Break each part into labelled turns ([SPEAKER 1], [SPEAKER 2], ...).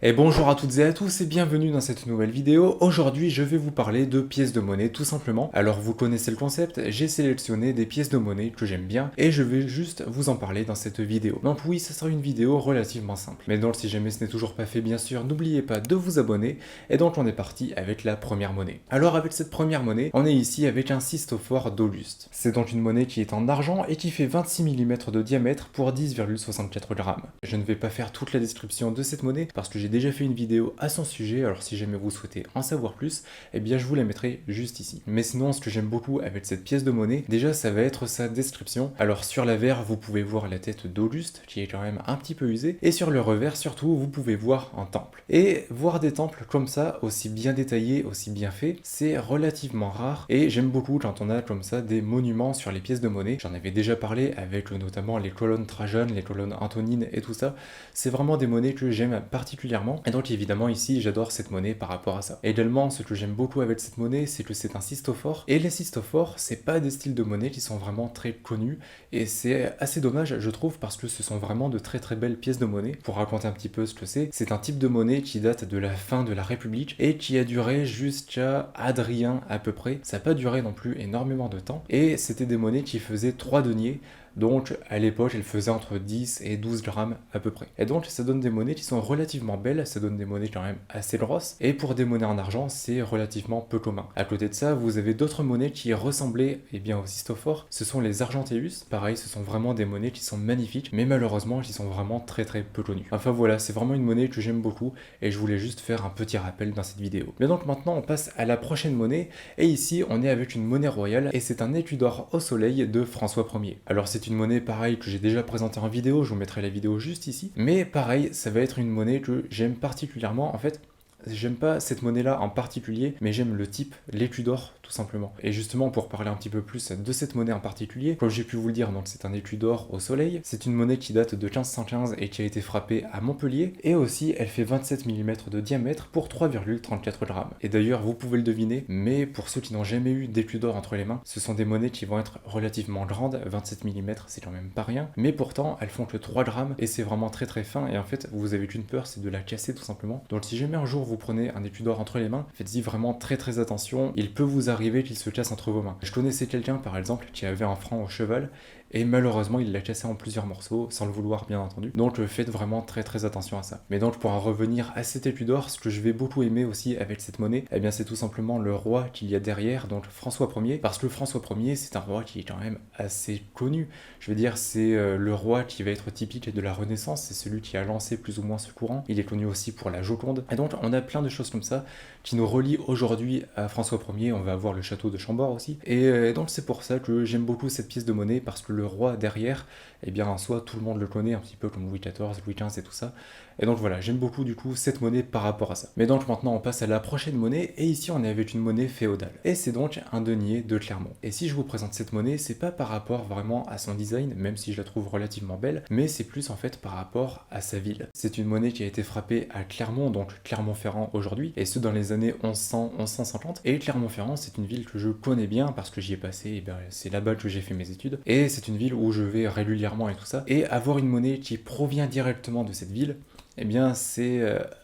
[SPEAKER 1] Et bonjour à toutes et à tous et bienvenue dans cette nouvelle vidéo. Aujourd'hui je vais vous parler de pièces de monnaie tout simplement. Alors vous connaissez le concept, j'ai sélectionné des pièces de monnaie que j'aime bien et je vais juste vous en parler dans cette vidéo. Donc oui, ce sera une vidéo relativement simple. Mais donc si jamais ce n'est toujours pas fait bien sûr, n'oubliez pas de vous abonner. Et donc on est parti avec la première monnaie. Alors avec cette première monnaie, on est ici avec un cystophore d'Auguste. C'est donc une monnaie qui est en argent et qui fait 26 mm de diamètre pour 10,64 grammes. Je ne vais pas faire toute la description de cette monnaie parce que j'ai déjà fait une vidéo à son sujet, alors si jamais vous souhaitez en savoir plus, eh bien je vous la mettrai juste ici. Mais sinon, ce que j'aime beaucoup avec cette pièce de monnaie, déjà ça va être sa description. Alors sur l'avers, vous pouvez voir la tête d'Auguste, qui est quand même un petit peu usée, et sur le revers surtout, vous pouvez voir un temple. Et voir des temples comme ça, aussi bien détaillés, aussi bien faits, c'est relativement rare, et j'aime beaucoup quand on a comme ça des monuments sur les pièces de monnaie. J'en avais déjà parlé avec notamment les colonnes Trajan, les colonnes Antonines et tout ça. C'est vraiment des monnaies que j'aime particulièrement. Et donc évidemment ici j'adore cette monnaie par rapport à ça. Et également ce que j'aime beaucoup avec cette monnaie c'est que c'est un cystophore. Et les cystophores c'est pas des styles de monnaie qui sont vraiment très connus. Et c'est assez dommage je trouve parce que ce sont vraiment de très très belles pièces de monnaie. Pour raconter un petit peu ce que c'est un type de monnaie qui date de la fin de la République et qui a duré jusqu'à Adrien à peu près. Ça n'a pas duré non plus énormément de temps. Et c'était des monnaies qui faisaient 3 deniers. Donc à l'époque, elle faisait entre 10 et 12 grammes à peu près. Et donc ça donne des monnaies qui sont relativement belles, ça donne des monnaies quand même assez grosses. Et pour des monnaies en argent, c'est relativement peu commun. À côté de ça, vous avez d'autres monnaies qui ressemblaient au cystophore. Ce sont les argenteus. Pareil, ce sont vraiment des monnaies qui sont magnifiques, mais malheureusement, qui sont vraiment très très peu connues. Enfin voilà, c'est vraiment une monnaie que j'aime beaucoup et je voulais juste faire un petit rappel dans cette vidéo. Mais donc maintenant, on passe à la prochaine monnaie. Et ici, on est avec une monnaie royale et c'est un écu d'or au soleil de François Ier. Alors c'est une monnaie pareil que j'ai déjà présentée en vidéo, je vous mettrai la vidéo juste ici. Mais pareil, ça va être une monnaie que j'aime particulièrement. En fait, j'aime pas cette monnaie-là en particulier, mais j'aime le type, l'écu d'or, tout simplement. Et justement, pour parler un petit peu plus de cette monnaie en particulier, comme j'ai pu vous le dire, donc c'est un écu d'or au soleil. C'est une monnaie qui date de 1515 et qui a été frappée à Montpellier. Et aussi, elle fait 27 mm de diamètre pour 3,34 grammes. Et d'ailleurs, vous pouvez le deviner, mais pour ceux qui n'ont jamais eu d'écu d'or entre les mains, ce sont des monnaies qui vont être relativement grandes. 27 mm, c'est quand même pas rien. Mais pourtant, elles font que 3 grammes et c'est vraiment très très fin. Et en fait, vous avez qu'une peur, c'est de la casser tout simplement. Donc si jamais un jour vous prenez un écu d'or entre les mains, faites-y vraiment très très attention, il peut vous arriver qu'il se casse entre vos mains. Je connaissais quelqu'un par exemple qui avait un franc au cheval et malheureusement il l'a cassé en plusieurs morceaux, sans le vouloir bien entendu. Donc faites vraiment très très attention à ça. Mais donc pour en revenir à cet écu d'or, ce que je vais beaucoup aimer aussi avec cette monnaie, eh bien c'est tout simplement le roi qu'il y a derrière, donc François Ier, parce que François Ier c'est un roi qui est quand même assez connu. Je veux dire c'est le roi qui va être typique de la Renaissance, c'est celui qui a lancé plus ou moins ce courant. Il est connu aussi pour la Joconde. Et donc on a plein de choses comme ça qui nous relient aujourd'hui à François Ier. On va avoir le château de Chambord aussi. Et donc c'est pour ça que j'aime beaucoup cette pièce de monnaie parce que le roi derrière, eh bien en soi tout le monde le connaît un petit peu comme Louis XIV, Louis XV et tout ça. Et donc voilà, j'aime beaucoup du coup cette monnaie par rapport à ça. Mais donc maintenant on passe à la prochaine monnaie et ici on est avec une monnaie féodale. Et c'est donc un denier de Clermont. Et si je vous présente cette monnaie, c'est pas par rapport vraiment à son design, même si je la trouve relativement belle, mais c'est plus en fait par rapport à sa ville. C'est une monnaie qui a été frappée à Clermont, donc Clermont-Ferrand aujourd'hui, et ce dans les années 1100-1150. Et Clermont-Ferrand, c'est une ville que je connais bien parce que j'y ai passé, et bien c'est là-bas que j'ai fait mes études. Et c'est une ville où je vais régulièrement et tout ça. Et avoir une monnaie qui provient directement de cette ville, eh bien c'est,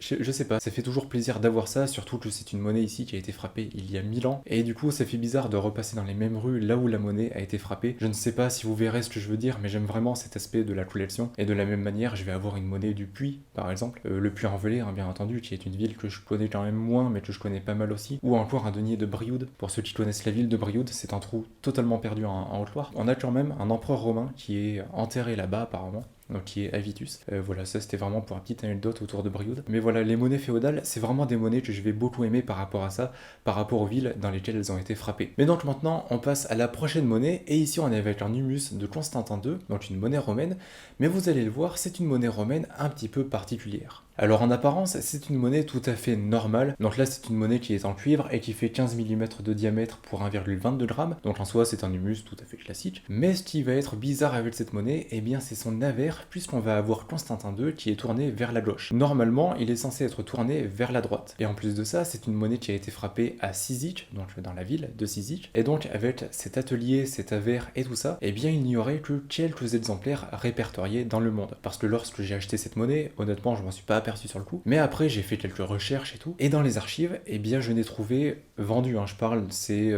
[SPEAKER 1] je sais pas, ça fait toujours plaisir d'avoir ça, surtout que c'est une monnaie ici qui a été frappée il y a 1000 ans, et du coup ça fait bizarre de repasser dans les mêmes rues là où la monnaie a été frappée. Je ne sais pas si vous verrez ce que je veux dire, mais j'aime vraiment cet aspect de la collection, et de la même manière je vais avoir une monnaie du Puy, par exemple, le Puy-en-Velay, hein, bien entendu, qui est une ville que je connais quand même moins, mais que je connais pas mal aussi, ou encore un denier de Brioude. Pour ceux qui connaissent la ville de Brioude, c'est un trou totalement perdu en Haute-Loire. On a quand même un empereur romain qui est enterré là-bas apparemment, donc qui est Avitus. Voilà, ça c'était vraiment pour une petite anecdote autour de Brioude. Mais voilà, les monnaies féodales, c'est vraiment des monnaies que je vais beaucoup aimer par rapport à ça, par rapport aux villes dans lesquelles elles ont été frappées. Mais donc maintenant, on passe à la prochaine monnaie, et ici on est avec un humus de Constantin II, donc une monnaie romaine, mais vous allez le voir, c'est une monnaie romaine un petit peu particulière. Alors en apparence, c'est une monnaie tout à fait normale. Donc là, c'est une monnaie qui est en cuivre et qui fait 15 mm de diamètre pour 1,22 g. Donc en soi, c'est un humus tout à fait classique. Mais ce qui va être bizarre avec cette monnaie, eh bien c'est son avers, puisqu'on va avoir Constantin II qui est tourné vers la gauche. Normalement, il est censé être tourné vers la droite. Et en plus de ça, c'est une monnaie qui a été frappée à Cyzique, donc dans la ville de Cyzique. Et donc avec cet atelier, cet avers et tout ça, eh bien il n'y aurait que quelques exemplaires répertoriés dans le monde. Parce que lorsque j'ai acheté cette monnaie, honnêtement, je m'en suis pas aperçu sur le coup, mais après j'ai fait quelques recherches et tout, et dans les archives, eh bien je n'ai trouvé vendu, hein, je parle, c'est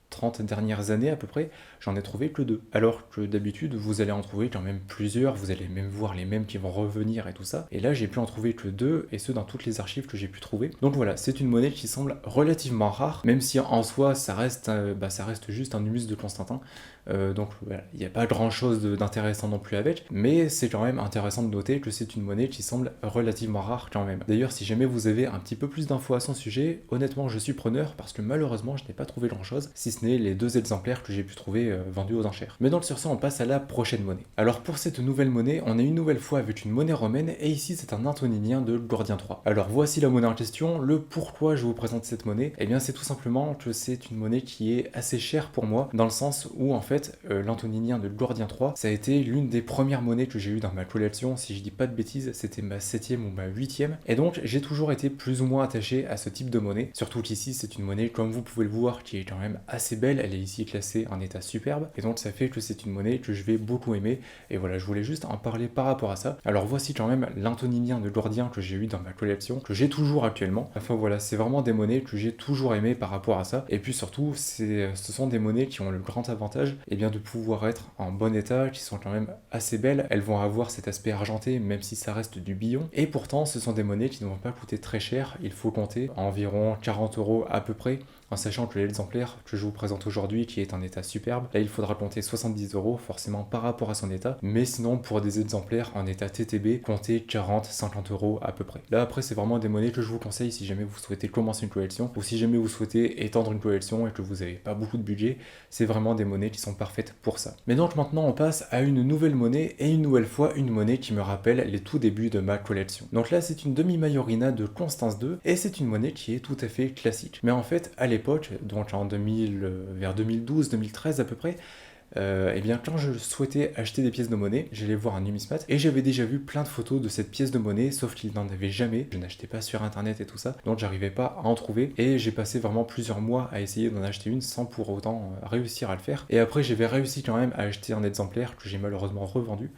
[SPEAKER 1] 30 dernières années à peu près, j'en ai trouvé que 2. Alors que d'habitude, vous allez en trouver quand même plusieurs, vous allez même voir les mêmes qui vont revenir et tout ça. Et là, j'ai pu en trouver que 2, et ce dans toutes les archives que j'ai pu trouver. Donc voilà, c'est une monnaie qui semble relativement rare, même si en soi, ça reste juste un humus de Constantin. Donc voilà, il n'y a pas grand chose d'intéressant non plus avec, mais c'est quand même intéressant de noter que c'est une monnaie qui semble relativement rare quand même. D'ailleurs, si jamais vous avez un petit peu plus d'infos à son sujet, honnêtement je suis preneur parce que malheureusement je n'ai pas trouvé grand chose, si ce n'est les 2 exemplaires que j'ai pu trouver vendus aux enchères. Mais donc sur ça, on passe à la prochaine monnaie. Alors pour cette nouvelle monnaie, on est une nouvelle fois avec une monnaie romaine, et ici c'est un antoninien de Gordien III. Alors voici la monnaie en question, le pourquoi je vous présente cette monnaie, eh bien c'est tout simplement que c'est une monnaie qui est assez chère pour moi, dans le sens où en fait l'antoninien de Gordien III, ça a été l'une des premières monnaies que j'ai eues dans ma collection, si je dis pas de bêtises, c'était ma 7e ou ma 8e, et donc j'ai toujours été plus ou moins attaché à ce type de monnaie, surtout qu'ici c'est une monnaie, comme vous pouvez le voir, qui est quand même assez belle, elle est ici classée en état superbe, et donc ça fait que c'est une monnaie que je vais beaucoup aimer, et voilà, je voulais juste en parler par rapport à ça. Alors voici quand même l'antoninien de Gordien que j'ai eu dans ma collection, que j'ai toujours actuellement, enfin voilà, c'est vraiment des monnaies que j'ai toujours aimé par rapport à ça, et puis surtout, ce sont des monnaies qui ont le grand avantage, et bien de pouvoir être en bon état, qui sont quand même assez belles, elles vont avoir cet aspect argenté, même si ça reste du billon, et pourtant ce sont des monnaies qui ne vont pas coûter très cher, il faut compter environ 40 € à peu près, en sachant que l'exemplaire que je vous présente aujourd'hui, qui est en état superbe, là il faudra compter 70 € forcément par rapport à son état, mais sinon pour des exemplaires en état TTB, comptez 40-50 € à peu près. Là après c'est vraiment des monnaies que je vous conseille si jamais vous souhaitez commencer une collection, ou si jamais vous souhaitez étendre une collection et que vous n'avez pas beaucoup de budget, c'est vraiment des monnaies qui sont parfaites pour ça. Mais donc maintenant on passe à une nouvelle monnaie, et une nouvelle fois une monnaie qui me rappelle les tout débuts de ma collection. Donc là c'est une demi-majorina de Constance II, et c'est une monnaie qui est tout à fait classique. Mais en fait à l'époque, donc en 2000, vers 2012-2013 à peu près, et bien quand je souhaitais acheter des pièces de monnaie, j'allais voir un numismate et j'avais déjà vu plein de photos de cette pièce de monnaie, sauf qu'il n'en avait jamais, je n'achetais pas sur internet et tout ça, donc j'arrivais pas à en trouver, et j'ai passé vraiment plusieurs mois à essayer d'en acheter une sans pour autant réussir à le faire, et après j'avais réussi quand même à acheter un exemplaire que j'ai malheureusement revendu.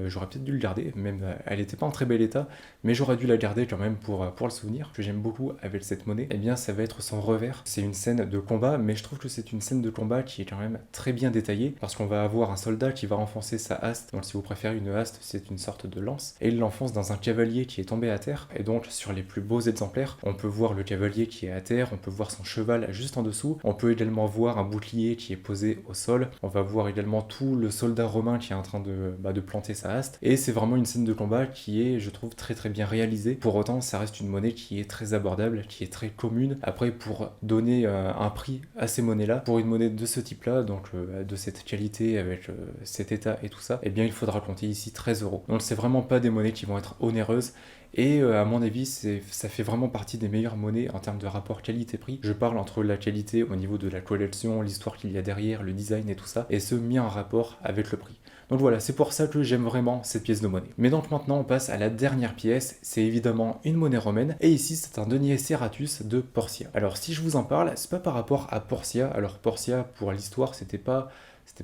[SPEAKER 1] J'aurais peut-être dû le garder, même elle n'était pas en très bel état, mais j'aurais dû la garder quand même pour le souvenir. Que j'aime beaucoup avec cette monnaie, eh bien ça va être son revers. C'est une scène de combat, mais je trouve que c'est une scène de combat qui est quand même très bien détaillée, parce qu'on va avoir un soldat qui va enfoncer sa haste, donc si vous préférez une haste, c'est une sorte de lance, et il l'enfonce dans un cavalier qui est tombé à terre, et donc sur les plus beaux exemplaires, on peut voir le cavalier qui est à terre, on peut voir son cheval juste en dessous, on peut également voir un bouclier qui est posé au sol, on va voir également tout le soldat romain qui est en train de planter sa haste, et c'est vraiment une scène de combat qui est, je trouve, très très bien réalisée. Pour autant, ça reste une monnaie qui est très abordable, qui est très commune. Après, pour donner un prix à ces monnaies-là, pour une monnaie de ce type-là, donc de cette qualité, avec cet état et tout ça, eh bien il faudra compter ici 13 €. Donc c'est vraiment pas des monnaies qui vont être onéreuses, et à mon avis, ça fait vraiment partie des meilleures monnaies en termes de rapport qualité-prix. Je parle entre la qualité au niveau de la collection, l'histoire qu'il y a derrière, le design et tout ça, et ce mis en rapport avec le prix. Donc voilà, c'est pour ça que j'aime vraiment cette pièce de monnaie. Mais donc maintenant on passe à la dernière pièce, c'est évidemment une monnaie romaine, et ici c'est un denier Serratus de Porcia. Alors si je vous en parle, c'est pas par rapport à Porcia, alors Porcia pour l'histoire c'était pas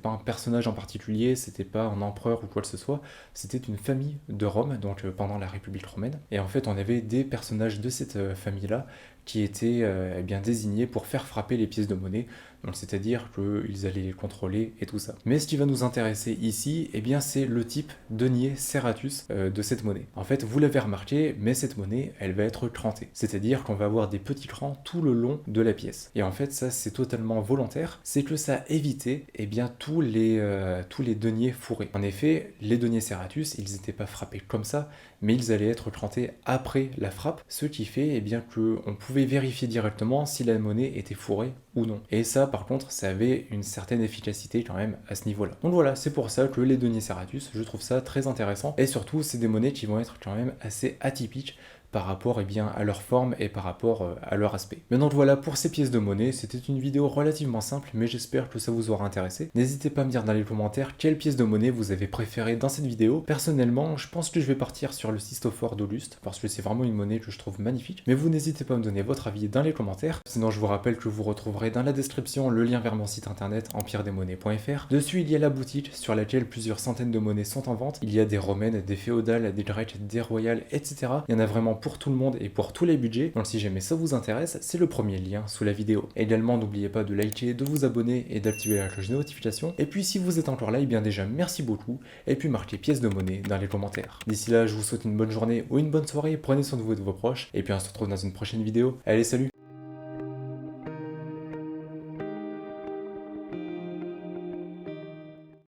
[SPEAKER 1] un personnage en particulier, c'était pas un empereur ou quoi que ce soit, c'était une famille de Rome, donc pendant la République romaine, et en fait on avait des personnages de cette famille-là qui étaient bien désignés pour faire frapper les pièces de monnaie, donc c'est-à-dire qu'ils allaient les contrôler et tout ça. Mais ce qui va nous intéresser ici, eh bien c'est le type denier Serratus de cette monnaie. En fait, vous l'avez remarqué, mais cette monnaie, elle va être crantée, c'est-à-dire qu'on va avoir des petits crans tout le long de la pièce. Et en fait, ça c'est totalement volontaire, c'est que ça évitait tous les deniers fourrés. En effet, les deniers Serratus, ils n'étaient pas frappés comme ça, mais ils allaient être crantés après la frappe, ce qui fait qu'on pouvait vérifier directement si la monnaie était fourrée ou non. Et ça, par contre, ça avait une certaine efficacité quand même à ce niveau-là. Donc voilà, c'est pour ça que les deniers Serratus, je trouve ça très intéressant, et surtout, c'est des monnaies qui vont être quand même assez atypiques, par rapport à leur forme et par rapport à leur aspect. Maintenant voilà pour ces pièces de monnaie, c'était une vidéo relativement simple mais j'espère que ça vous aura intéressé. N'hésitez pas à me dire dans les commentaires quelle pièce de monnaie vous avez préférée dans cette vidéo. Personnellement, je pense que je vais partir sur le cystophore d'Auluste parce que c'est vraiment une monnaie que je trouve magnifique. Mais vous n'hésitez pas à me donner votre avis dans les commentaires. Sinon je vous rappelle que vous retrouverez dans la description le lien vers mon site internet empiredesmonnaies.fr. Dessus il y a la boutique sur laquelle plusieurs centaines de monnaies sont en vente. Il y a des romaines, des féodales, des grecques, des royales, etc. Il y en a vraiment pour tout le monde et pour tous les budgets. Donc si jamais ça vous intéresse, c'est le premier lien sous la vidéo. Également n'oubliez pas de liker, de vous abonner et d'activer la cloche de notification. Et puis si vous êtes encore là, et bien déjà merci beaucoup. Et puis marquez pièce de monnaie dans les commentaires. D'ici là, je vous souhaite une bonne journée ou une bonne soirée. Prenez soin de vous et de vos proches. Et puis on se retrouve dans une prochaine vidéo. Allez, salut!